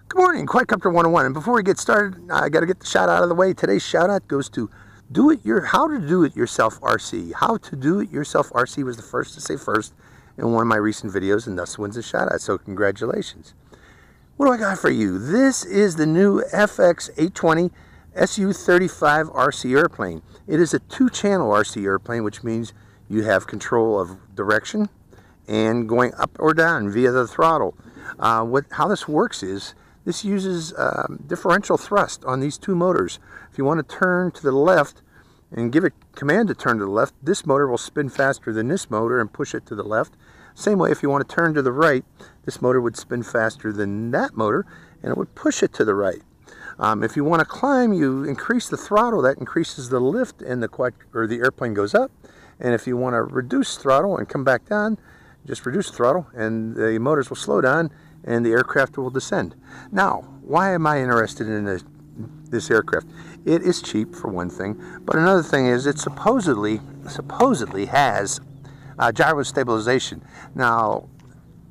Good morning, Quadcopter 101. And before we get started, I got to get the shout out of the way. Today's shout out goes to How to Do It Yourself RC. How to Do It Yourself RC was the first to say first in one of my recent videos, and thus wins a shout out. So congratulations. What do I got for you? This is the new FX-820 SU-35 RC airplane. It is a two-channel RC airplane, which means you have control of direction and going up or down via the throttle. How this works is this uses differential thrust on these two motors. If you want to turn to the left and give it command to turn to the left, this motor will spin faster than this motor and push it to the left. Same way, if you want to turn to the right, this motor would spin faster than that motor and it would push it to the right. If you want to climb, you increase the throttle. That increases the lift and the airplane goes up. And if you want to reduce throttle and come back down, just reduce the throttle and the motors will slow down and the aircraft will descend. Now, why am I interested in this aircraft? It is cheap, for one thing, but another thing is it supposedly has gyro stabilization. Now,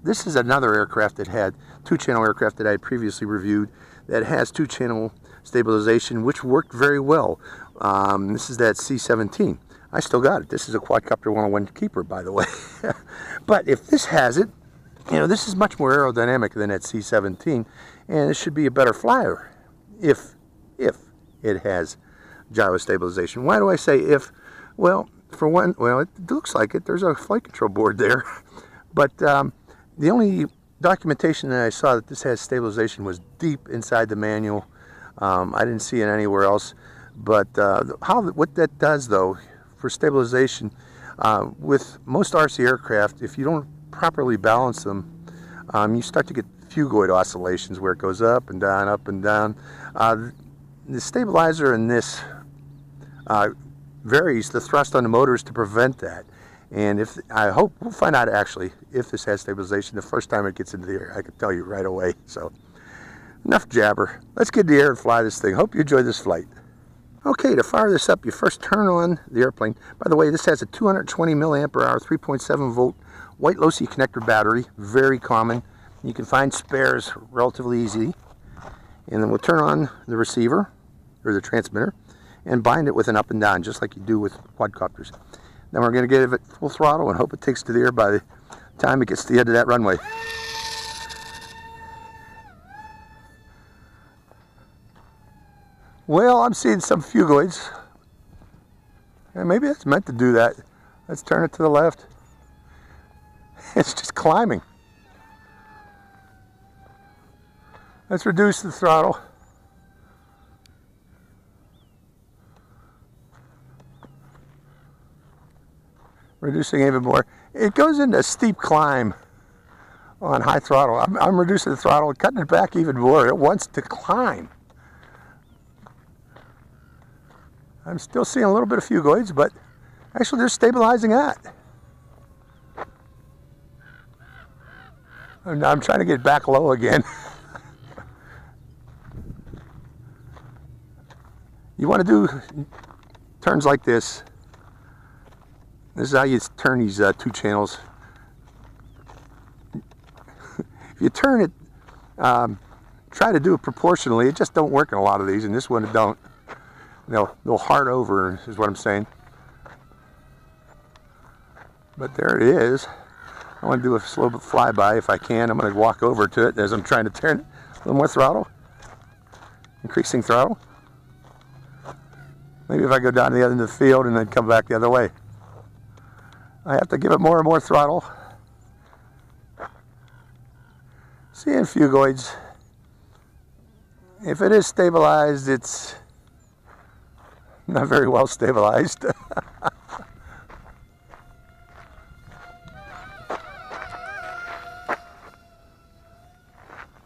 this is another aircraft that had two-channel aircraft that I had previously reviewed that has two-channel stabilization, which worked very well. This is that C-17. I still got it. This is a Quadcopter 101 keeper, by the way. But if this has it, you know, this is much more aerodynamic than that C-17, and it should be a better flyer if it has gyro stabilization. Why do I say if? Well, for one, well, it looks like it. There's a flight control board there. But the only documentation that I saw that this has stabilization was deep inside the manual. I didn't see it anywhere else. But what that does, though, for stabilization, with most RC aircraft, if you don't properly balance them, you start to get phugoid oscillations where it goes up and down, up and down. The stabilizer in this varies the thrust on the motors to prevent that. And I hope we'll find out actually if this has stabilization the first time it gets into the air. I can tell you right away. So enough jabber. Let's get in the air and fly this thing. Hope you enjoy this flight. Okay, to fire this up, you first turn on the airplane. By the way, this has a 220 milliamp hour, 3.7 volt white low-C connector battery, very common. You can find spares relatively easy. And then we'll turn on the receiver, or the transmitter, and bind it with an up and down, just like you do with quadcopters. Then we're going to give it full throttle and hope it takes to the air by the time it gets to the end of that runway. Well, I'm seeing some phugoids. And maybe it's meant to do that. Let's turn it to the left. It's just climbing. Let's reduce the throttle. Reducing even more. It goes into a steep climb on high throttle. I'm reducing the throttle and cutting it back even more. It wants to climb. I'm still seeing a little bit of phugoids, but actually they're stabilizing that. I'm trying to get back low again. You want to do turns like this. This is how you turn these two channels. If you turn it, try to do it proportionally. It just don't work in a lot of these, and this one it don't. They'll hard over, is what I'm saying. But there it is. I want to do a slow flyby if I can. I'm going to walk over to it as I'm trying to turn it. A little more throttle. Increasing throttle. Maybe if I go down to the other end of the field and then come back the other way. I have to give it more and more throttle. Seeing phugoids. If it is stabilized, it's not very well stabilized.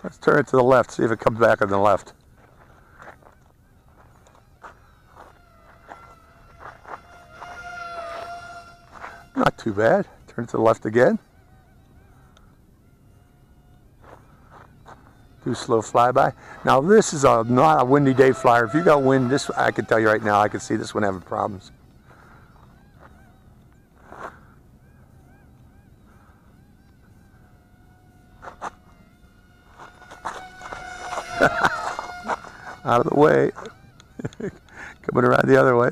Let's turn it to the left, see if it comes back on the left. Not too bad. Turn it to the left again. Do slow flyby. Now this is not a windy day flyer. If you got wind, this I can tell you right now, I can see this one having problems. Out of the way. Coming around the other way.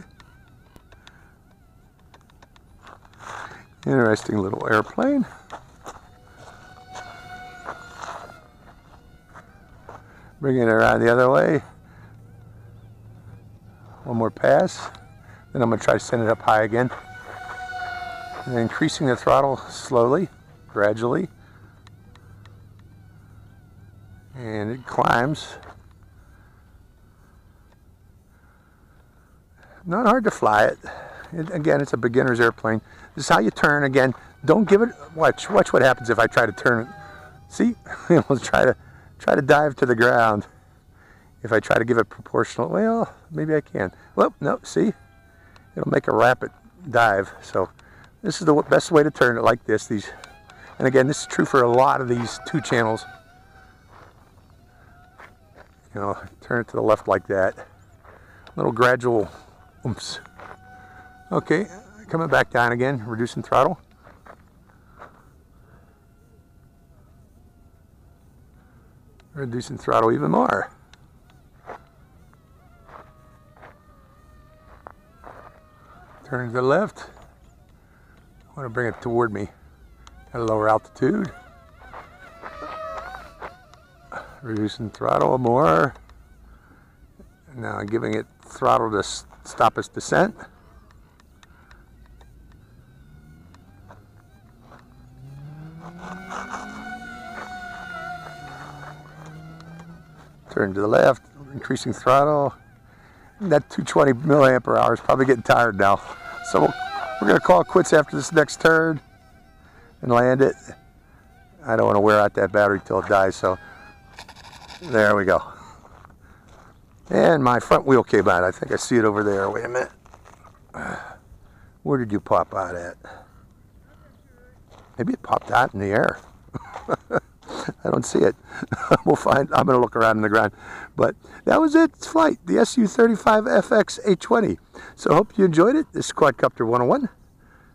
Interesting little airplane. Bringing it around the other way. One more pass. Then I'm going to try to send it up high again. And increasing the throttle slowly, gradually. And it climbs. Not hard to fly it. Again, it's a beginner's airplane. This is how you turn. Again, don't give it. Watch what happens if I try to turn it. See, let's try to dive to the ground. If I try to give it proportional, well, maybe I can. Well, no, see, it'll make a rapid dive. So this is the best way to turn it, like this. And again, this is true for a lot of these 2 channels. You know, turn it to the left like that. Little gradual oomph. Okay, coming back down again, reducing throttle. Reducing throttle even more. Turn to the left. I want to bring it toward me at a lower altitude. Reducing throttle more. Now giving it throttle to stop its descent. Turn to the left, increasing throttle. That 220 milliampere hour is probably getting tired now. So we're going to call it quits after this next turn and land it. I don't want to wear out that battery till it dies, so there we go. And my front wheel came out. I think I see it over there. Wait a minute. Where did you pop out at? Maybe it popped out in the air. I don't see it. We'll find. I'm going to look around in the ground. But that was it. It's flight. The Su-35 FX-820. So I hope you enjoyed it. This is Quadcopter 101.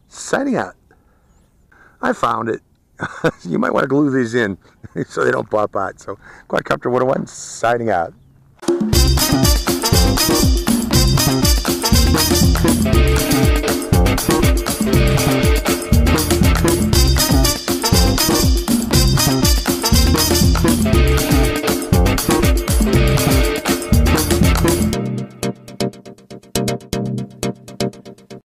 Signing out. I found it. You might want to glue these in so they don't pop out. So Quadcopter 101. Signing out. Thank you.